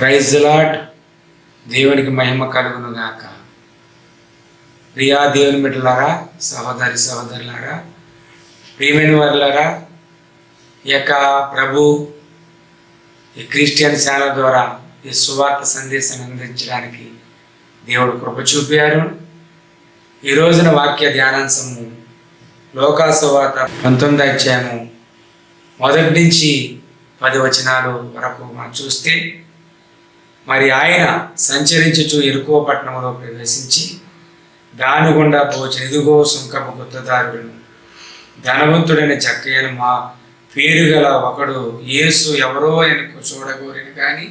Praise the lord. దేవునికి మహిమ కలుగును గాక. ప్రియా దేవుని బిడ్డలారా, సహోదరి సహోదరులారా, ప్రియమైన వారులారా, ఈ యొక్క ప్రభు ఈ క్రిస్టియన్ ఛానల్ ద్వారా ఈ సువార్త సందేశాన్ని అందించడానికి దేవుడు కృప చూపారు. ఈ రోజున వాక్య ధ్యానాంశము లోకాసువార్త 19వ అధ్యాయము 1 నుంచి 10 వచనాలు వరకు మనం చూస్తే, మరి ఆయన సంచరించుచు యెరికో పట్టణంలో ప్రవేశించి దాని గుండా పోచిన ఇదిగో సుంకపు గుత్తదారుడును ధనవంతుడైన జక్కయ్యను మా పేరు గల ఒకడు యేసు ఎవరో ఆయనకు చూడగోరిని కానీ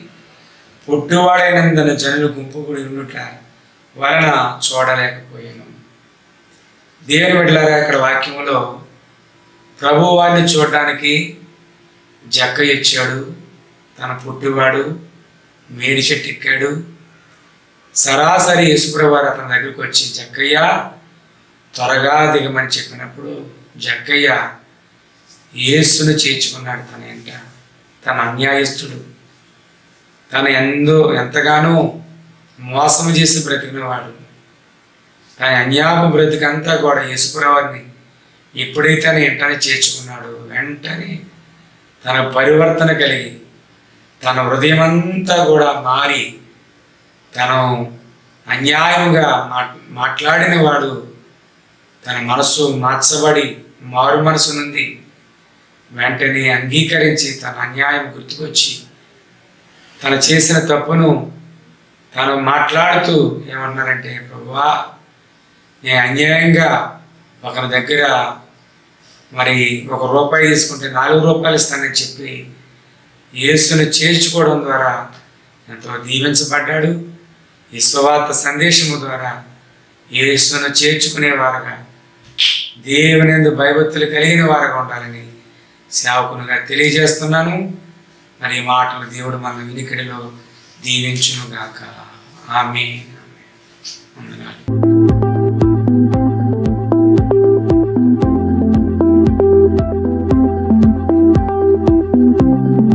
పుట్టువాడైనందున జనులు గుంపుకుడి ఉండుట వలన చూడలేకపోయాను. దేవుని బిడ్డలారా, ఇక్కడ వాక్యములో ప్రభువారిని చూడడానికి జక్కయ్య ఇచ్చాడు. తన పుట్టివాడు మేడి చెట్టు ఎక్కాడు. సరాసరి యేసుప్రభువారు అతని దగ్గరికి వచ్చి జక్కయ్య త్వరగా దిగమని చెప్పినప్పుడు జక్కయ్య యేసును చేర్చుకున్నాడు. తన ఎంట తన అన్యాయస్తుడు, తను ఎంతగానో మోసం చేసి బ్రతికినవాడు. తన అన్యాప బ్రతికంతా కూడా యేసుప్రభువారిని ఎప్పుడైతే తన ఎంటనే చేర్చుకున్నాడు, వెంటనే తన పరివర్తన కలిగి తన హృదయమంతా కూడా మారి, తను అన్యాయంగా మాట్లాడిన వాడు తన మనస్సు మార్చబడి మారు మనసు నుండి వెంటనే అంగీకరించి తన అన్యాయం గుర్తుకొచ్చి తను చేసిన తప్పును తను మాట్లాడుతూ ఏమన్నారంటే, ప్రభువా, నేను అన్యాయంగా ఒకరి దగ్గర మరి ₹1 తీసుకుంటే ₹4 ఇస్తానని చెప్పి యేసును చేర్చుకోవడం ద్వారా ఎంతో దీవించబడ్డాడు. ఈ సువార్త సందేశము ద్వారా యేసును చేర్చుకునేవారుగా, దేవుని యందు భయభక్తులు కలిగిన వారుగా ఉండాలని సేవకునిగా తెలియజేస్తున్నాను. మరి ఈ మాటలు దేవుడు మన వినికిడిలో దీవించును గాక. ఆమేన్. వందనాలు.